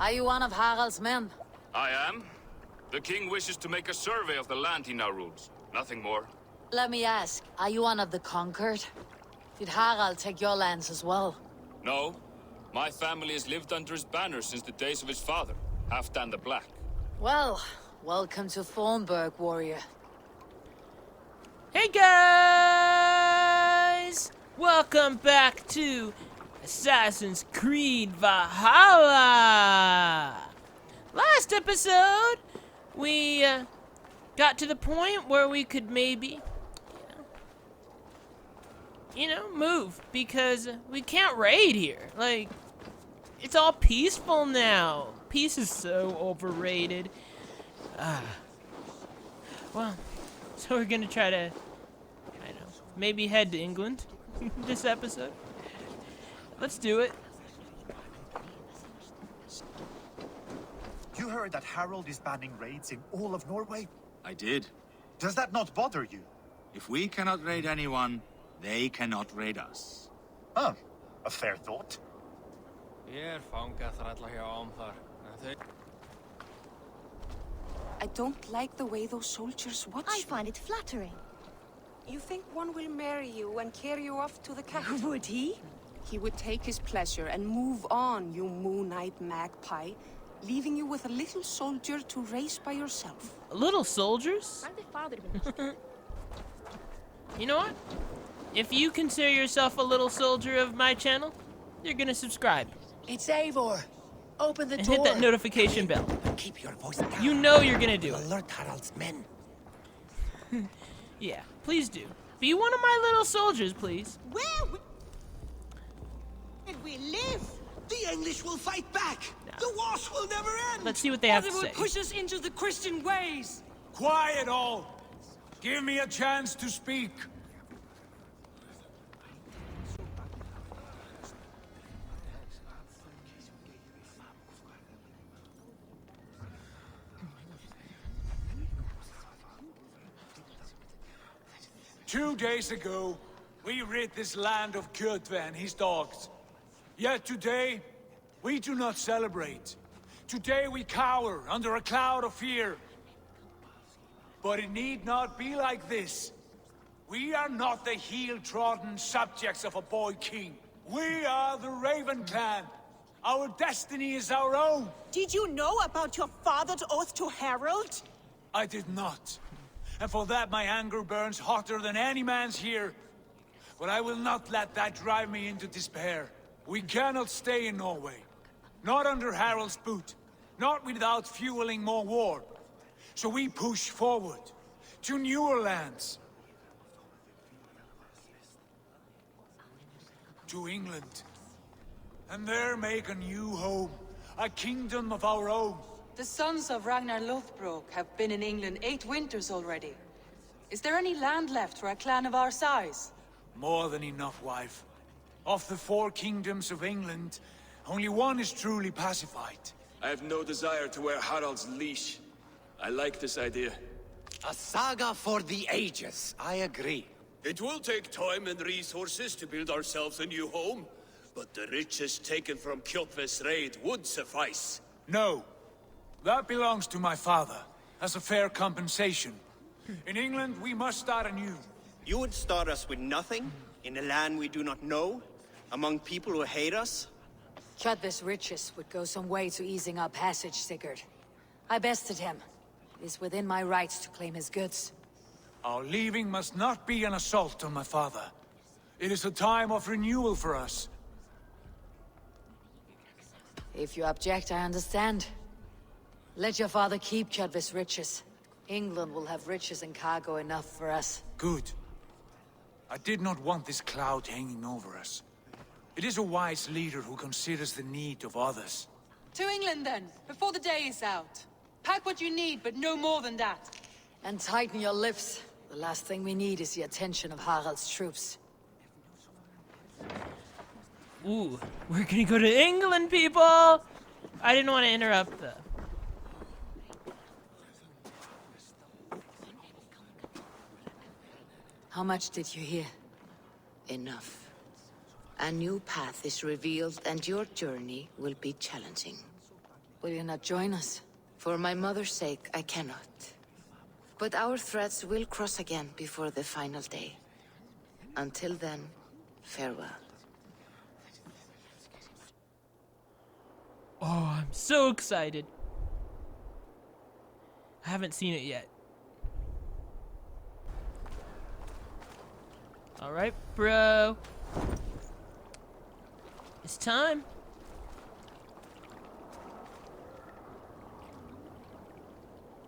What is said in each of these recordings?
Are you one of Harald's men? I am. The king wishes to make a survey of the land he now rules. Nothing more. Let me ask, are you one of the conquered? Did Harald take your lands as well? No. My family has lived under his banner since the days of his father, Halfdan the Black. Well, welcome to Thornburg, warrior. Hey guys! Welcome back to Assassin's Creed Valhalla! Last episode, we got to the point where we could maybe, move, because we can't raid here. Like, it's all peaceful now. Peace is so overrated. Well, so we're gonna try to, maybe head to England this episode. Let's do it. You heard that Harald is banning raids in all of Norway? I did. Does that not bother you? If we cannot raid anyone, they cannot raid us. Huh. A fair thought. I don't like the way those soldiers watch I you. find it flattering. You think one will marry you and carry you off to the capital? Would he? He would take his pleasure and move on, you moon-eyed magpie, leaving you with a little soldier to raise by yourself. Little soldiers? You know what? If you consider yourself a little soldier of my channel, you're gonna subscribe. It's Eivor. Open the And door. hit that notification bell. Keep your voice down. You know you're gonna do it. Alert Harald's men. Yeah, please do. Be one of my little soldiers, please. Where did we live? The English will fight back. No. The wars will never end. Let's see what they have Or to they say. will push us into the Christian ways. Quiet all! Give me a chance to speak. Two days ago, we rid this land of Kjotve and his dogs. Yet today, we do not celebrate. Today we cower under a cloud of fear. But it need not be like this. We are not the heel-trodden subjects of a boy king. We are the Raven clan. Our destiny is our own. Did you know about your father's oath to Harald? I did not. And for that my anger burns hotter than any man's here. But I will not let that drive me into despair. We cannot stay in Norway. Not under Harald's boot. Not without fueling more war. So we push forward to newer lands. To England. And there make a new home. A kingdom of our own. The sons of Ragnar Lothbrok have been in England 8 winters already. Is there any land left for a clan of our size? More than enough, wife. Of the 4 kingdoms of England, only one is truly pacified. I have no desire to wear Harald's leash. I like this idea. A saga for the ages. I agree. It will take time and resources to build ourselves a new home, but the riches taken from Kjotve's raid would suffice. No. That belongs to my father, as a fair compensation. In England, we must start anew. You would start us with nothing, in a land we do not know, among people who hate us? Kjotve's riches would go some way to easing our passage, Sigurd. I bested him. It is within my rights to claim his goods. Our leaving must not be an assault on my father. It is a time of renewal for us. If you object, I understand. Let your father keep Kjotve's riches. England will have riches and cargo enough for us. Good. I did not want this cloud hanging over us. It is a wise leader who considers the need of others. To England then, before the day is out. Pack what you need, but no more than that. And tighten your lips. The last thing we need is the attention of Harald's troops. Ooh, we're gonna go to England, people! I didn't want to interrupt the... How much did you hear? Enough. A new path is revealed and your journey will be challenging. Will you not join us? For my mother's sake, I cannot. But our threads will cross again before the final day. Until then, farewell. Oh, I'm so excited. I haven't seen it yet. Alright, bro. It's time.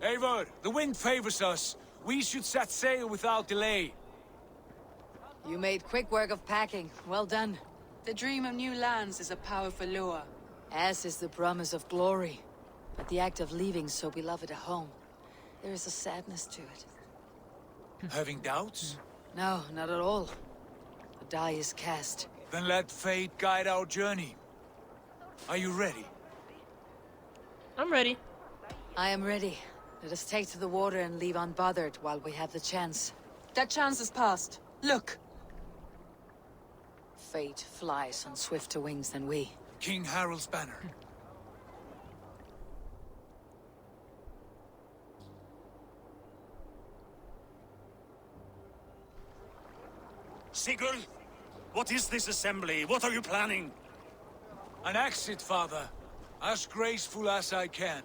Eivor, the wind favors us. We should set sail without delay. You made quick work of packing. Well done. The dream of new lands is a powerful lure. As is the promise of glory. But the act of leaving so beloved a home, there is a sadness to it. Having doubts? No, not at all. The die is cast. Then let fate guide our journey. Are you ready? I'm ready. I am ready. Let us take to the water and leave unbothered while we have the chance. That chance is past. Look! Fate flies on swifter wings than we. King Harald's banner. Sigurd, what is this assembly? What are you planning? An exit, father. As graceful as I can.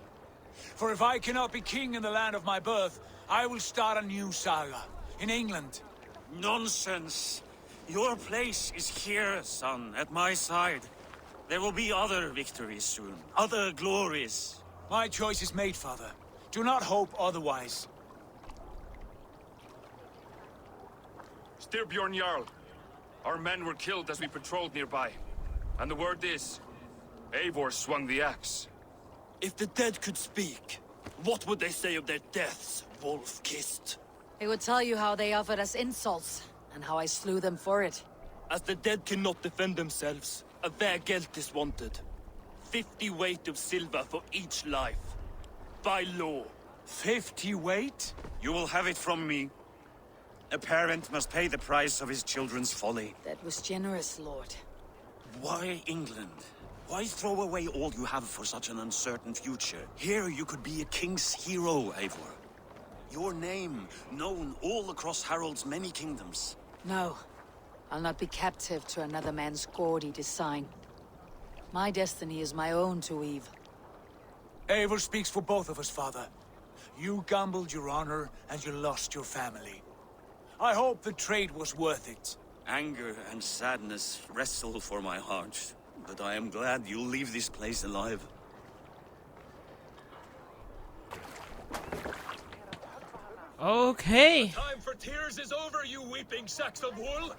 For if I cannot be king in the land of my birth, I will start a new saga. In England. Nonsense. Your place is here, son, at my side. There will be other victories soon. Other glories. My choice is made, father. Do not hope otherwise. Styrbjorn Jarl. Our men were killed as we patrolled nearby. And the word is, Eivor swung the axe. If the dead could speak, what would they say of their deaths, wolf-kissed? They would tell you how they offered us insults, and how I slew them for it. As the dead cannot defend themselves, a vergelt is wanted. 50 weight of silver for each life. By law. 50 weight? You will have it from me. A parent must pay the price of his children's folly. That was generous, Lord. Why England? Why throw away all you have for such an uncertain future? Here you could be a king's hero, Eivor. Your name known all across Harald's many kingdoms. No. I'll not be captive to another man's gaudy design. My destiny is my own to weave. Eivor speaks for both of us, father. You gambled your honor, and you lost your family. I hope the trade was worth it. Anger and sadness wrestle for my heart, but I am glad you'll leave this place alive. Okay. The time for tears is over, you weeping sacks of wool!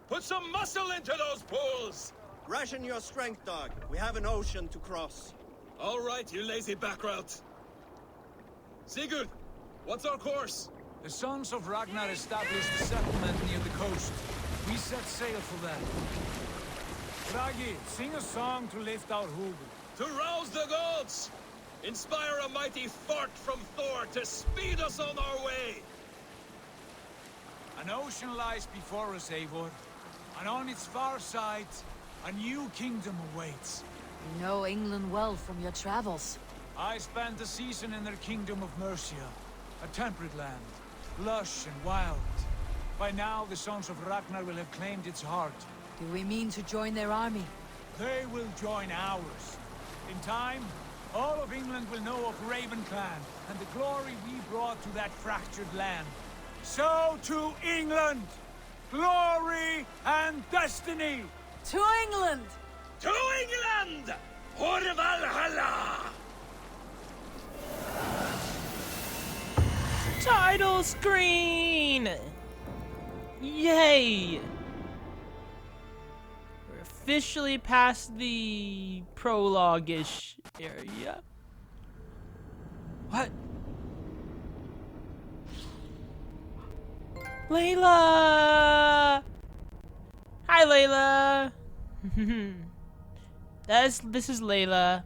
Put some muscle into those pools! Ration your strength, dog. We have an ocean to cross. All right, you lazy backrout. Sigurd, what's our course? The sons of Ragnar established a settlement near the coast. We set sail for that. Bragi, sing a song to lift our hoover. To rouse the gods! Inspire a mighty fart from Thor to speed us on our way! An ocean lies before us, Eivor. And on its far side, a new kingdom awaits. You know England well from your travels. I spent a season in their kingdom of Mercia, a temperate land, lush and wild. By now, the sons of Ragnar will have claimed its heart. Do we mean to join their army? They will join ours. In time, all of England will know of Raven Clan and the glory we brought to that fractured land. So to England! Glory and destiny! To England! To England! For Valhalla! Title screen! Yay! We're officially past the prologue-ish area. What? Layla! Hi, Layla! This is Layla.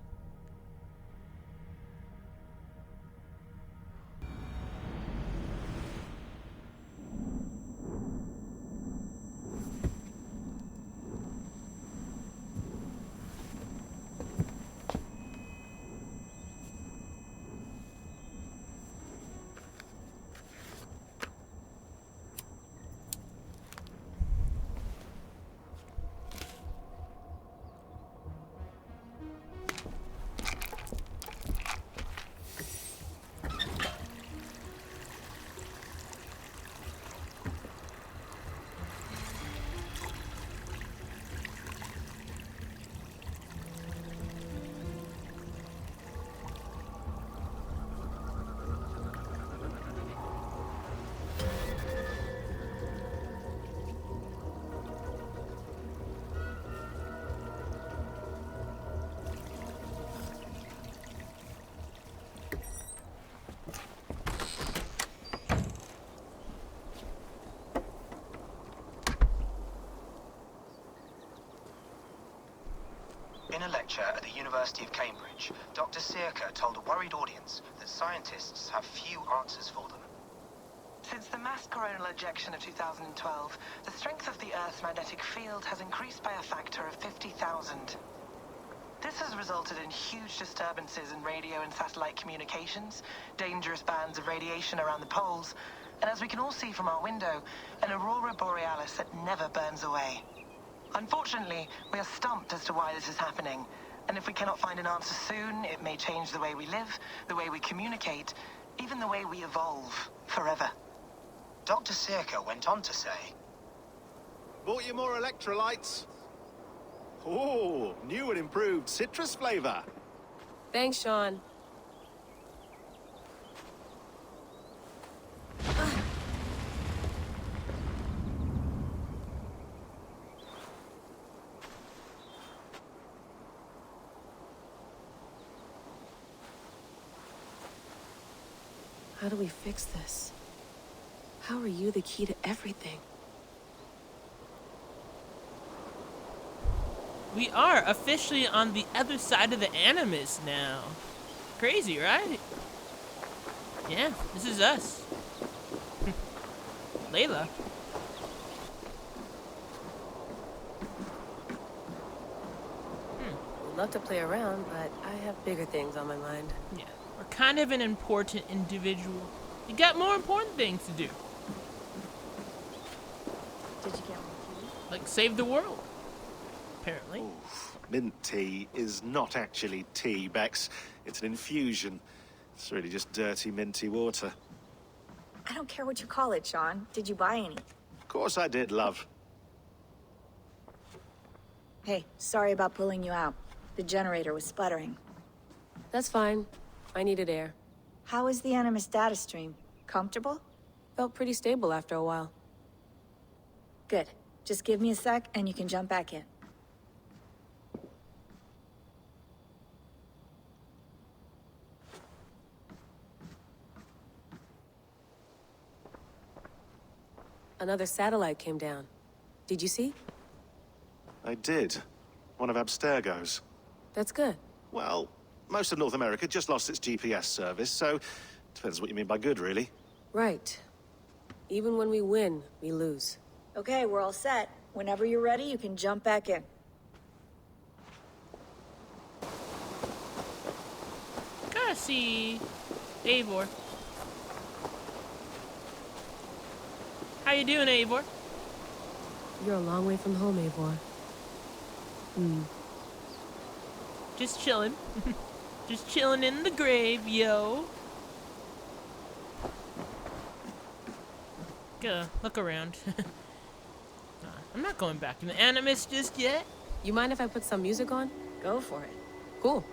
researcher at the University of Cambridge, Dr. Circa told a worried audience that scientists have few answers for them. Since the mass coronal ejection of 2012, the strength of the Earth's magnetic field has increased by a factor of 50,000. This has resulted in huge disturbances in radio and satellite communications, dangerous bands of radiation around the poles, and as we can all see from our window, an aurora borealis that never burns away. Unfortunately, we are stumped as to why this is happening, and if we cannot find an answer soon, it may change the way we live, the way we communicate, even the way we evolve, forever. Dr. Circa went on to say, Bought you more electrolytes? Oh, new and improved citrus flavor. Thanks, Sean. How do we fix this? How are you the key to everything? We are officially on the other side of the Animus now. Crazy, right? Yeah, this is us. Layla. Would love to play around, but I have bigger things on my mind. Yeah, we're kind of an important individual. You got more important things to do. Did you get one tea? Like save the world, apparently. Oof. Mint tea is not actually tea, Bex. It's an infusion. It's really just dirty, minty water. I don't care what you call it, Sean. Did you buy any? Of course I did, love. Hey, sorry about pulling you out. The generator was sputtering. That's fine. I needed air. How is the Animus data stream? Comfortable? Felt pretty stable after a while. Good. Just give me a sec and you can jump back in. Another satellite came down. Did you see? I did. One of Abstergo's. That's good. Well, most of North America just lost its GPS service, so depends what you mean by good, really. Right. Even when we win, we lose. Okay, we're all set. Whenever you're ready, you can jump back in. Gotta see Eivor. How you doing, Eivor? You're a long way from home, Eivor. Just chilling. Just chilling in the grave, yo. Gotta look around. I'm not going back in the Animus just yet. You mind if I put some music on? Go for it. Cool.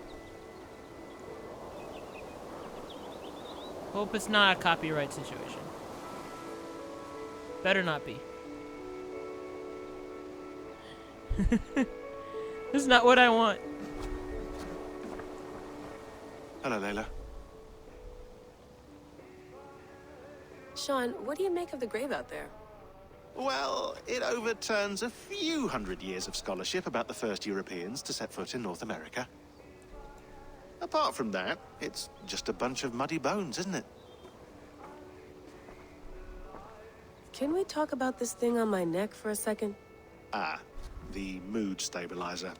Hope it's not a copyright situation. Better not be. This is not what I want. Hello, Layla. Sean, what do you make of the grave out there? Well, it overturns a few hundred years of scholarship about the first Europeans to set foot in North America. Apart from that, it's just a bunch of muddy bones, isn't it? Can we talk about this thing on my neck for a second? Ah, the mood stabilizer.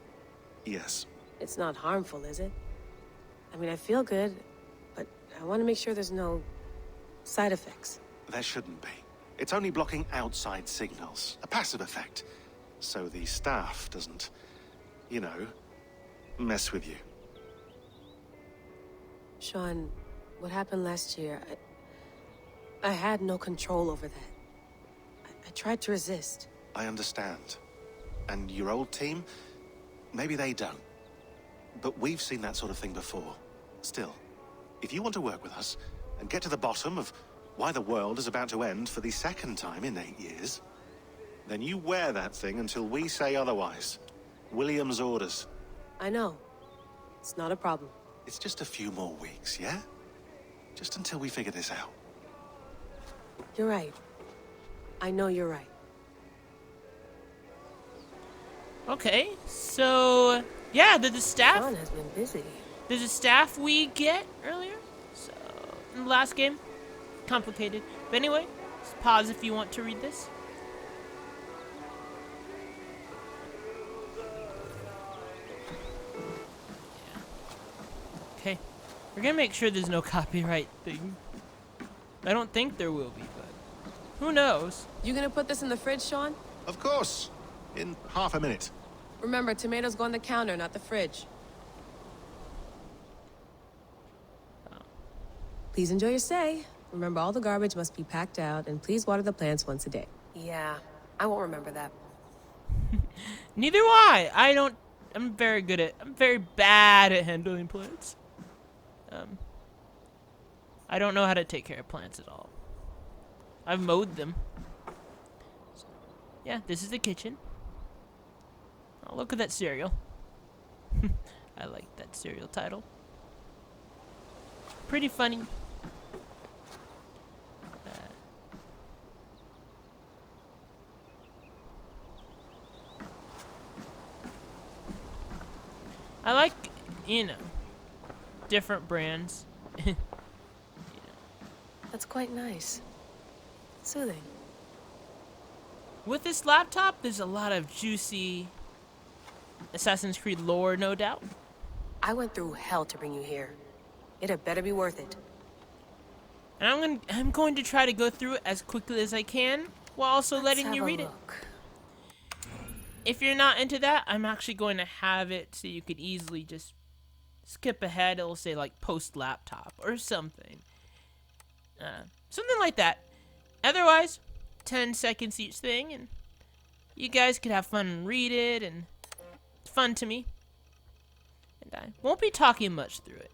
Yes. It's not harmful, is it? I mean, I feel good, but I want to make sure there's no side effects. There shouldn't be. It's only blocking outside signals, a passive effect, so the staff doesn't, you know, mess with you. Sean, what happened last year, I had no control over that. I tried to resist. I understand. And your old team, maybe they don't. But we've seen that sort of thing before. Still, if you want to work with us and get to the bottom of why the world is about to end for the second time in 8 years, then you wear that thing until we say otherwise. William's orders. I know. It's not a problem. It's just a few more weeks, yeah? Just until we figure this out. You're right. I know you're right. Okay, so Yeah, the staff. Sean has been busy. There's a staff we get earlier. So in the last game, complicated. But anyway, just pause if you want to read this. Okay, we're gonna make sure there's no copyright thing. I don't think there will be, but who knows? You gonna put this in the fridge, Sean? Of course. In half a minute. Remember, tomatoes go on the counter, not the fridge. Please enjoy your stay. Remember, all the garbage must be packed out, and please water the plants once a day. Yeah, I won't remember that. Neither will I. I'm very bad at handling plants. I don't know how to take care of plants at all. I've mowed them. So, yeah, this is the kitchen. Oh, look at that cereal. I like that cereal title. Pretty funny. I like, different brands. That's quite nice. Soothing. With this laptop, there's a lot of juicy Assassin's Creed lore, no doubt. I went through hell to bring you here. It had better be worth it. And I'm going to try to go through it as quickly as I can, while also letting you read it. If you're not into that, I'm actually going to have it so you could easily just skip ahead. It'll say like post laptop or something. Something like that. Otherwise, 10 seconds each thing, and you guys could have fun and read it, and it's fun to me. And I won't be talking much through it.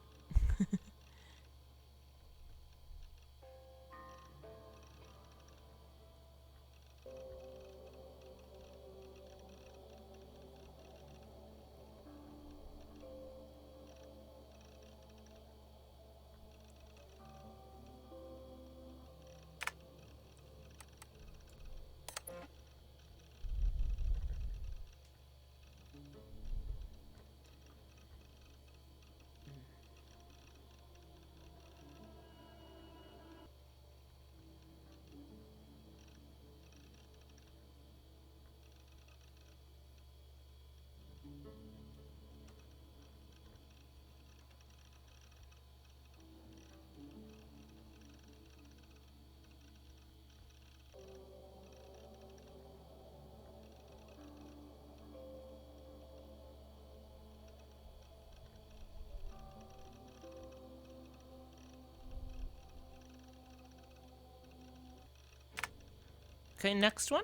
Okay, next one.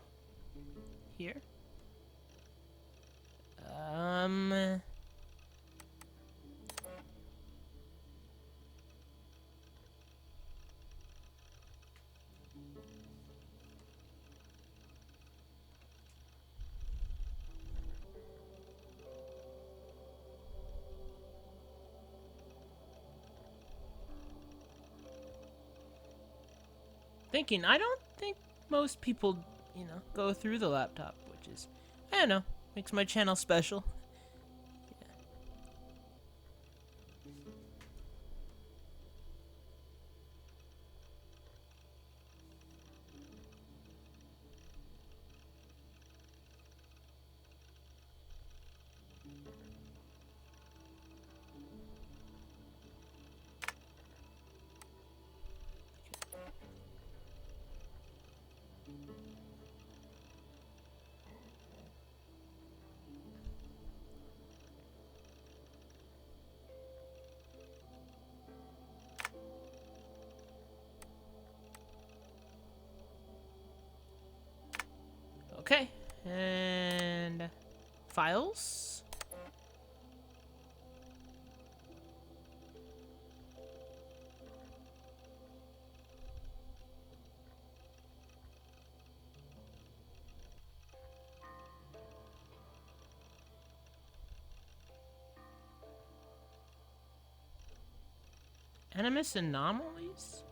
Here. Thinking, I don't think most people, go through the laptop, which is, I don't know, makes my channel special. Okay, and files. Animus anomalies?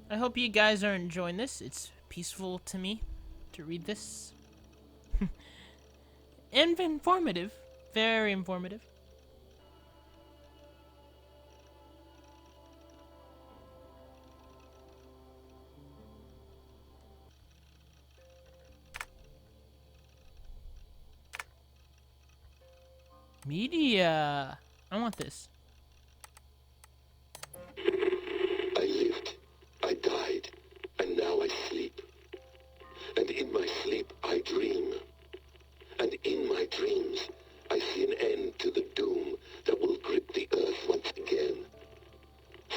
I hope you guys are enjoying this. It's peaceful to me to read this. And informative. Very informative. Media. I want this. I lived, I died, and now I sleep. And in my sleep I dream. And in my dreams I see an end to the doom that will grip the earth once again.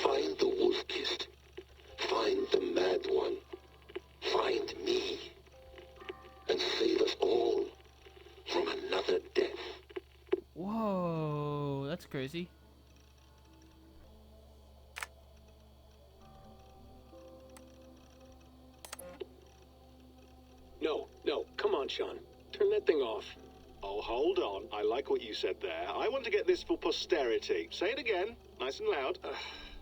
Find the wolf-kissed. Find the mad one. Find me. And save us all from another death. Whoa, that's crazy. No, come on, Sean. Turn that thing off. Oh, hold on. I like what you said there. I want to get this for posterity. Say it again, nice and loud.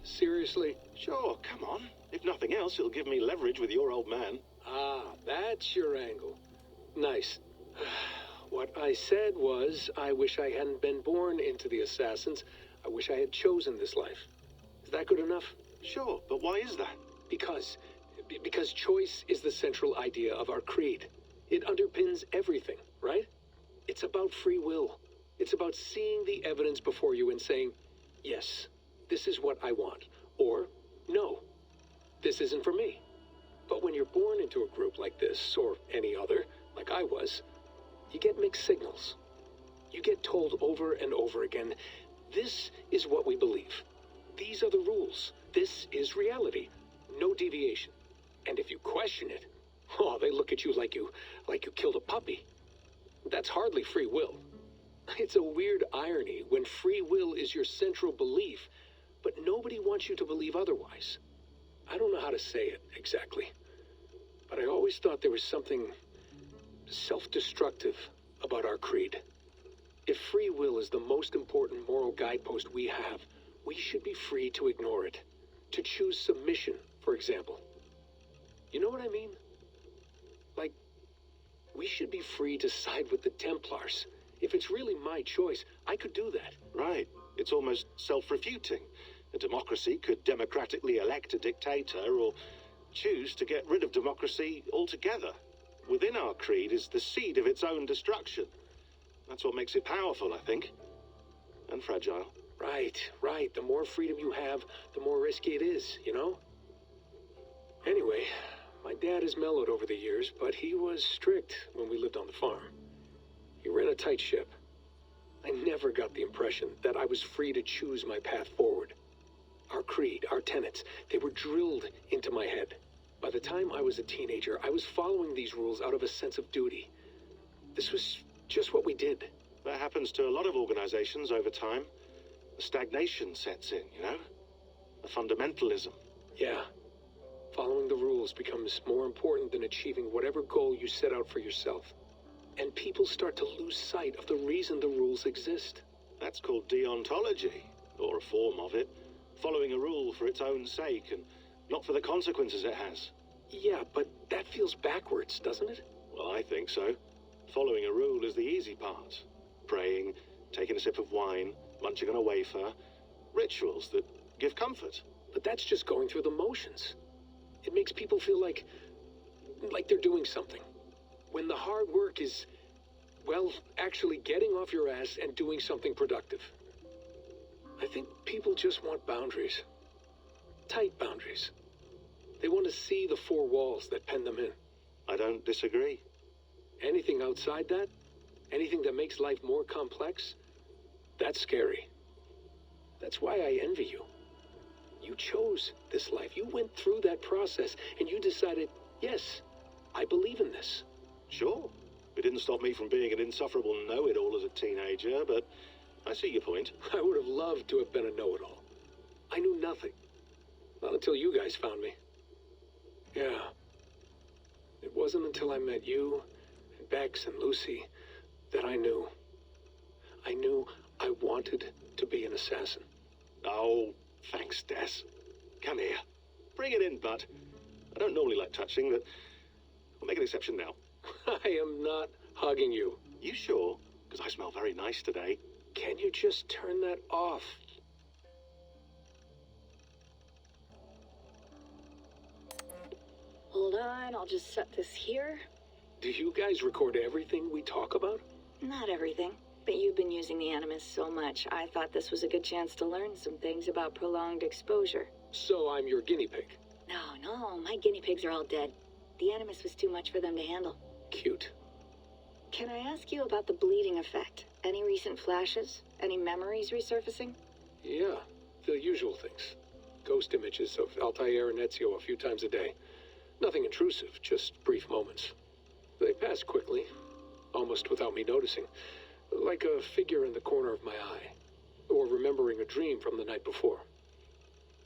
Seriously? Sure, come on. If nothing else, it'll give me leverage with your old man. Ah, that's your angle. Nice. What I said was, I wish I hadn't been born into the Assassins. I wish I had chosen this life. Is that good enough? Sure, but why is that? Because choice is the central idea of our creed. It underpins everything, right? It's about free will. It's about seeing the evidence before you and saying, yes, this is what I want. Or, no, this isn't for me. But when you're born into a group like this, or any other, like I was, you get mixed signals. You get told over and over again, this is what we believe. These are the rules. This is reality. No deviation. And if you question it, oh, they look at you like you killed a puppy. That's hardly free will. It's a weird irony when free will is your central belief, but nobody wants you to believe otherwise. I don't know how to say it exactly, but I always thought there was something self-destructive about our creed. If free will is the most important moral guidepost we have, we should be free to ignore it. To choose submission, for example. You know what I mean? Like, we should be free to side with the Templars. If it's really my choice, I could do that. Right. It's almost self-refuting. A democracy could democratically elect a dictator or choose to get rid of democracy altogether. Within our creed is the seed of its own destruction. That's what makes it powerful, I think. And fragile. Right. The more freedom you have, the more risky it is, you know? Anyway, my dad has mellowed over the years, but he was strict when we lived on the farm. He ran a tight ship. I never got the impression that I was free to choose my path forward. Our creed, our tenets, they were drilled into my head. By the time I was a teenager, I was following these rules out of a sense of duty. This was just what we did. That happens to a lot of organizations over time. A stagnation sets in, you know? A fundamentalism. Yeah. Following the rules becomes more important than achieving whatever goal you set out for yourself. And people start to lose sight of the reason the rules exist. That's called deontology, or a form of it. Following a rule for its own sake and not for the consequences it has. Yeah, but that feels backwards, doesn't it? Well, I think so. Following a rule is the easy part. Praying, taking a sip of wine, munching on a wafer. Rituals that give comfort. But that's just going through the motions. It makes people feel like they're doing something. When the hard work is, well, actually getting off your ass and doing something productive. I think people just want boundaries. Tight boundaries. They want to see the four walls that pen them in. I don't disagree. Anything outside that, anything that makes life more complex, that's scary. That's why I envy you. You chose this life. You went through that process, and you decided, yes, I believe in this. Sure. It didn't stop me from being an insufferable know-it-all as a teenager, but I see your point. I would have loved to have been a know-it-all. I knew nothing. Not until you guys found me. Yeah. It wasn't until I met you, and Bex, and Lucy, that I knew. I knew I wanted to be an assassin. Oh, thanks, Des. Come here. Bring it in, bud. I don't normally like touching, but we'll make an exception now. I am not hugging you. You sure? Because I smell very nice today. Can you just turn that off? Hold on, I'll just set this here. Do you guys record everything we talk about? Not everything, but you've been using the Animus so much, I thought this was a good chance to learn some things about prolonged exposure. So I'm your guinea pig. No, my guinea pigs are all dead. The Animus was too much for them to handle. Cute. Can I ask you about the bleeding effect? Any recent flashes? Any memories resurfacing? Yeah, the usual things. Ghost images of Altair and Ezio a few times a day. Nothing intrusive, just brief moments. They pass quickly, almost without me noticing. Like a figure in the corner of my eye. Or remembering a dream from the night before.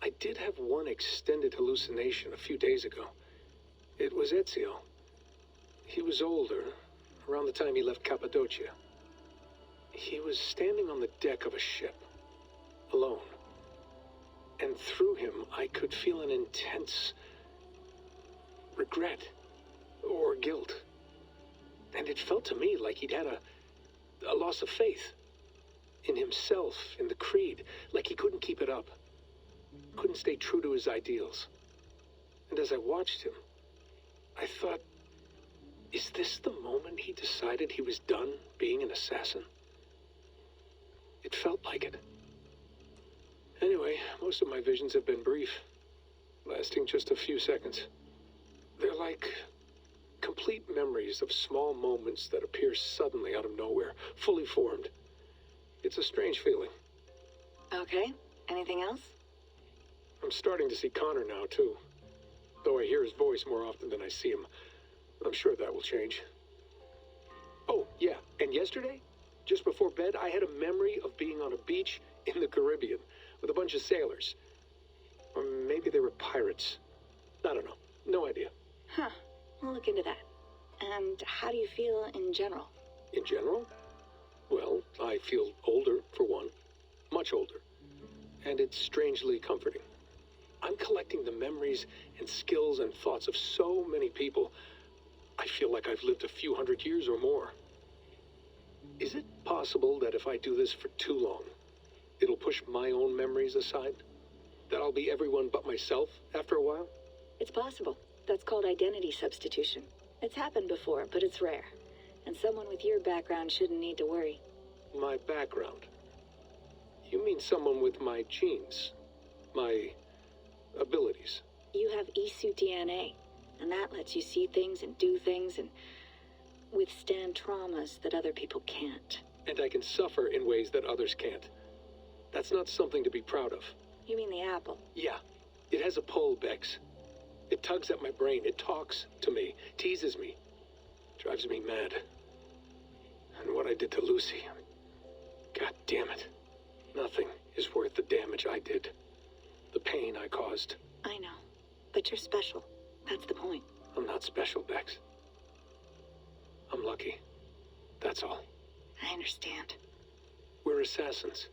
I did have one extended hallucination a few days ago. It was Ezio. He was older, around the time he left Cappadocia. He was standing on the deck of a ship, alone. And through him, I could feel an intense regret or guilt. And it felt to me like he'd had a loss of faith in himself, in the creed, like he couldn't keep it up, couldn't stay true to his ideals. And as I watched him, I thought, is this the moment he decided he was done being an assassin? It felt like it. Anyway, most of my visions have been brief, lasting just a few seconds. They're like complete memories of small moments that appear suddenly out of nowhere, fully formed. It's a strange feeling. Okay, anything else? I'm starting to see Connor now, too. Though I hear his voice more often than I see him. I'm sure that will change. Oh, yeah, and yesterday, just before bed, I had a memory of being on a beach in the Caribbean with a bunch of sailors. Or maybe they were pirates. I don't know. No idea. Huh, we'll look into that. And how do you feel in general? In general? Well, I feel older, for one. Much older. And it's strangely comforting. I'm collecting the memories and skills and thoughts of so many people. I feel like I've lived a few hundred years or more. Is it possible that if I do this for too long, it'll push my own memories aside? That I'll be everyone but myself after a while? It's possible. That's called identity substitution. It's happened before, but it's rare. And someone with your background shouldn't need to worry. My background? You mean someone with my genes? My abilities? You have Isu DNA, and that lets you see things and do things and withstand traumas that other people can't. And I can suffer in ways that others can't. That's not something to be proud of. You mean the apple? Yeah. It has a pull, Bex. It tugs at my brain. It talks to me. Teases me. Drives me mad. And what I did to Lucy. God damn it. Nothing is worth the damage I did. The pain I caused. I know. But you're special. That's the point. I'm not special, Bex. I'm lucky. That's all. I understand. We're assassins.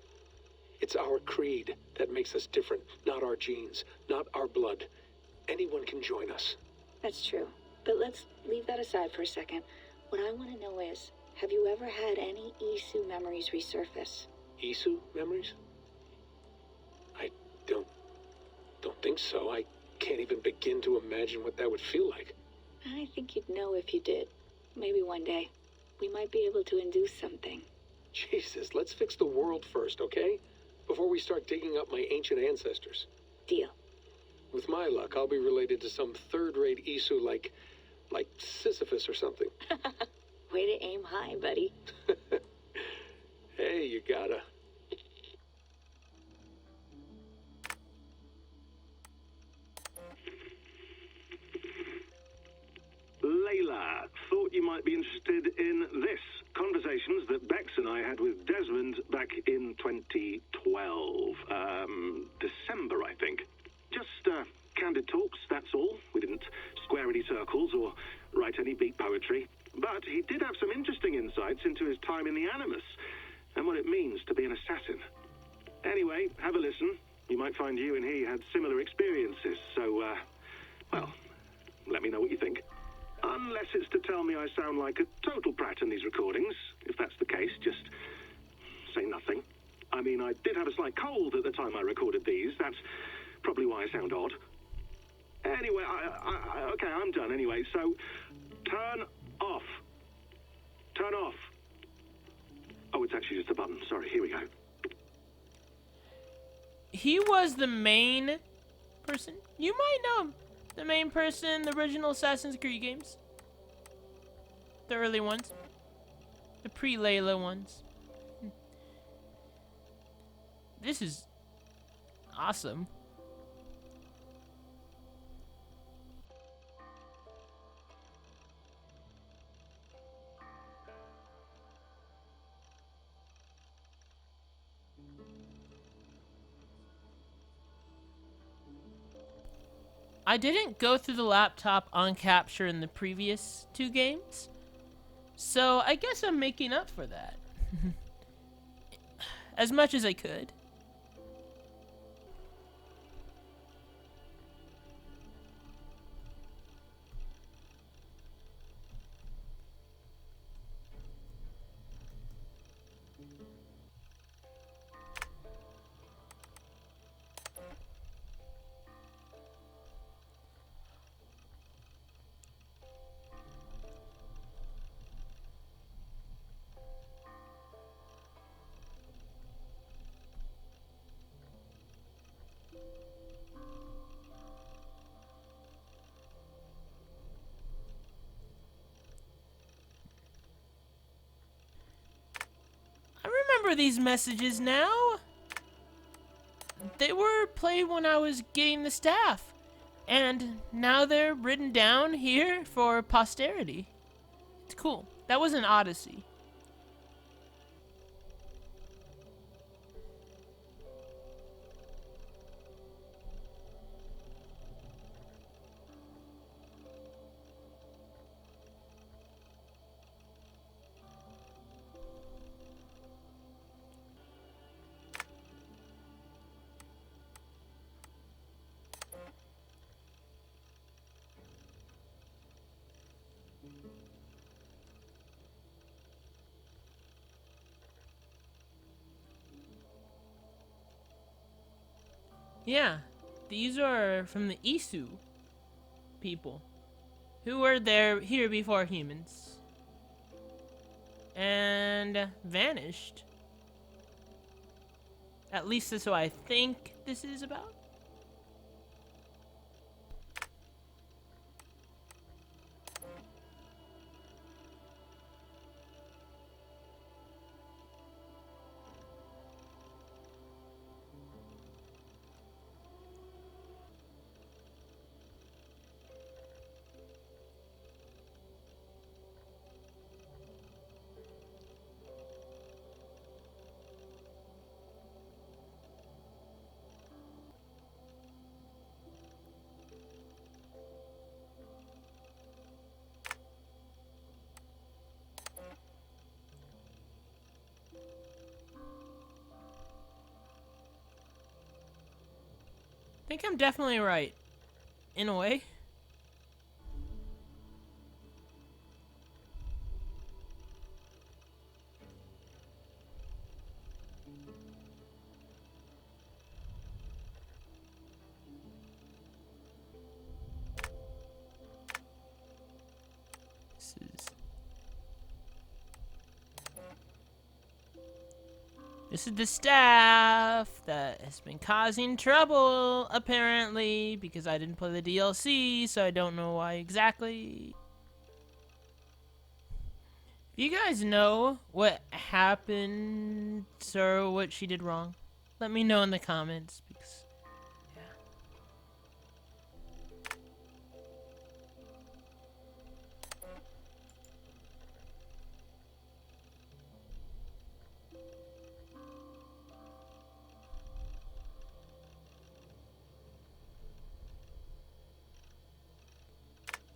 It's our creed that makes us different, not our genes, not our blood. Anyone can join us. That's true. But let's leave that aside for a second. What I want to know is, have you ever had any Isu memories resurface? Isu memories? I don't think so. I can't even begin to imagine what that would feel like. I think you'd know if you did. Maybe one day. We might be able to induce something. Jesus, let's fix the world first, okay? Before we start digging up my ancient ancestors. Deal. With my luck, I'll be related to some third-rate Isu like Sisyphus or something. Way to aim high, buddy. Hey, you gotta. Layla, thought you might be interested in this. Conversations that Bex and I had with Desmond back in 2012. December, I think. Just candid talks, that's all. We didn't square any circles or write any beat poetry. But he did have some interesting insights into his time in the Animus and what it means to be an assassin. Anyway, have a listen. You might find you and he had similar experiences, so, well, let me know what you think. Unless it's to tell me I sound like a total brat in these recordings. If that's the case, just say nothing. I mean, I did have a slight cold at the time I recorded these. That's probably why I sound odd. Anyway, okay, I'm done anyway, so turn off. Turn off. Oh, it's actually just a button. Sorry, here we go. He was the main person. You might know him. The main person in the original Assassin's Creed games. The early ones. The pre-Layla ones. This is awesome. I didn't go through the laptop on capture in the previous 2 games, so I guess I'm making up for that. As much as I could. Remember these messages now. They were played when I was getting the staff, and now they're written down here for posterity. It's cool. That was an Odyssey. Yeah, these are from the Isu people who were here before humans and vanished. At least that's what I think this is about. I think I'm definitely right, in a way. This is the staff that has been causing trouble, apparently, because I didn't play the DLC, so I don't know why exactly. If you guys know what happened or what she did wrong, let me know in the comments, because, yeah.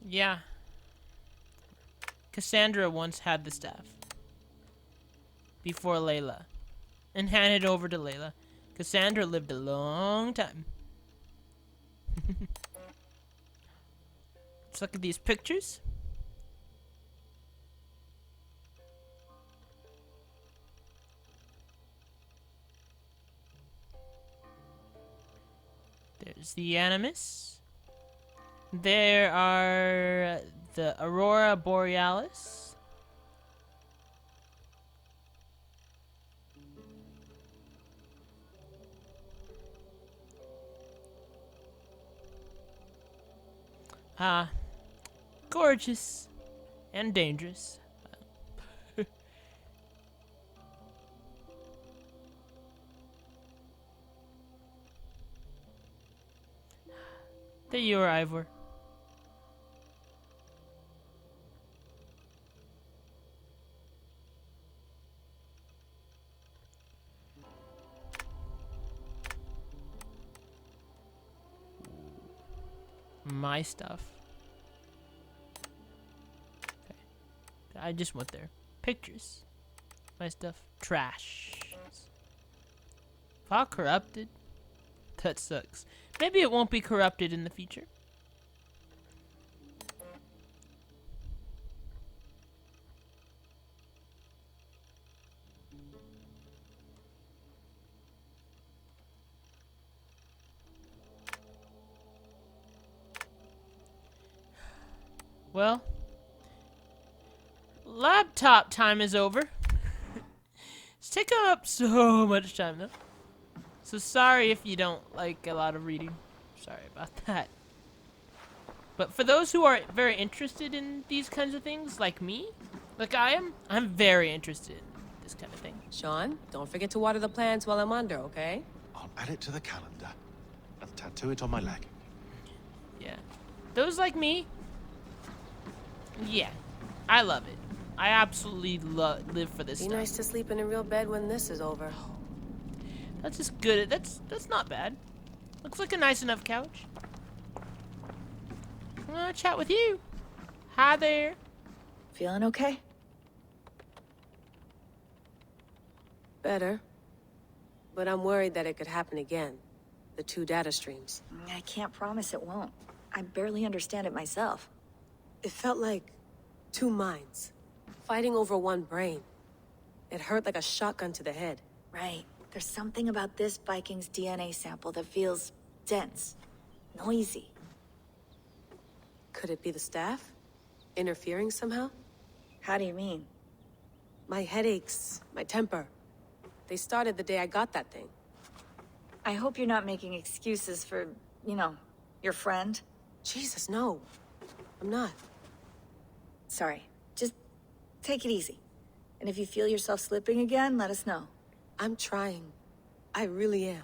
Yeah. Cassandra once had the staff. Before Layla. And handed it over to Layla. Cassandra lived a long time. Let's look at these pictures. There's the Animus. There are the Aurora Borealis. Gorgeous and dangerous. There you are, Ivor. My stuff. Okay. I just went there. Pictures. My stuff. Trash. File corrupted. That sucks. Maybe it won't be corrupted in the future. Well, laptop time is over. It's taking up so much time though. So sorry if you don't like a lot of reading. Sorry about that. But for those who are very interested in these kinds of things, like me, like I am, I'm very interested in this kind of thing. Sean, don't forget to water the plants while I'm under, okay? I'll add it to the calendar and tattoo it on my leg. Yeah. Those like me, yeah, I love it. I absolutely live for this Be stuff. nice to sleep in a real bed when this is over. That's just good. That's not bad. Looks like a nice enough couch. I want to chat with you. Hi there. Feeling okay? Better. But I'm worried that it could happen again. The 2 data streams. I can't promise it won't. I barely understand it myself. It felt like 2 minds, fighting over 1 brain. It hurt like a shotgun to the head. Right. There's something about this Viking's DNA sample that feels dense, noisy. Could it be the staff? Interfering somehow? How do you mean? My headaches, my temper. They started the day I got that thing. I hope you're not making excuses for, you know, your friend. Jesus, no. I'm not. Sorry. Just take it easy. And if you feel yourself slipping again, let us know. I'm trying. I really am.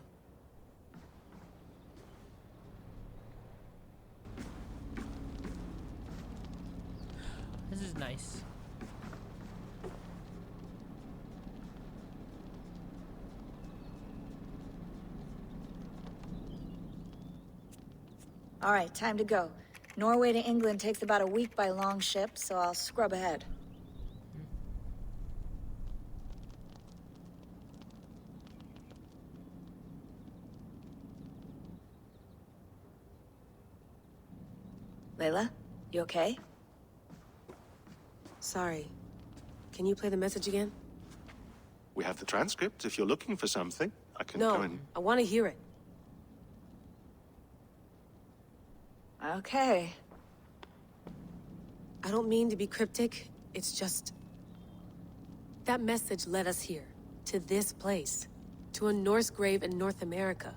This is nice. All right, time to go. Norway to England takes about a week by long ship, so I'll scrub ahead. Layla, you okay? Sorry. Can you play the message again? We have the transcript. If you're looking for something, I can go in. I want to hear it. Okay. I don't mean to be cryptic. It's just... that message led us here. To this place. To a Norse grave in North America.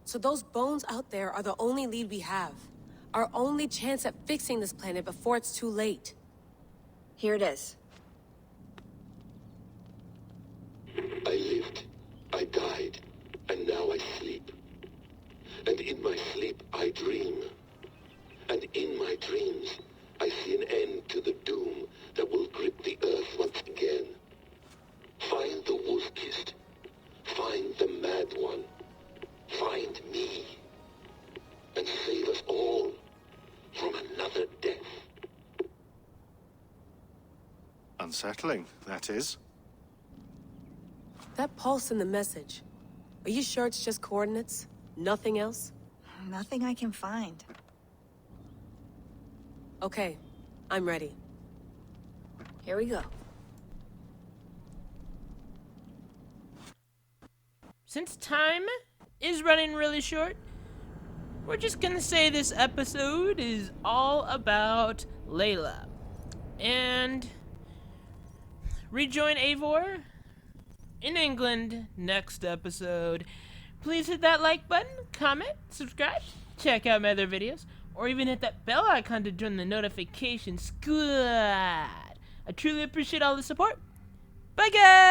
So those bones out there are the only lead we have. Our only chance at fixing this planet before it's too late. Here it is. I lived, I died, and now I sleep. And in my sleep I dream. And in my dreams, I see an end to the doom that will grip the earth once again. Find the wolf-kissed. Find the mad one. Find me. And save us all from another death. Unsettling, that is. That pulse in the message. Are you sure it's just coordinates? Nothing else? Nothing I can find. Okay, I'm ready. Here we go. Since time is running really short, we're just gonna say this episode is all about Layla. And rejoin Eivor in England next episode. Please hit that like button, comment, subscribe, check out my other videos, or even hit that bell icon to join the notification squad. I truly appreciate all the support. Bye guys!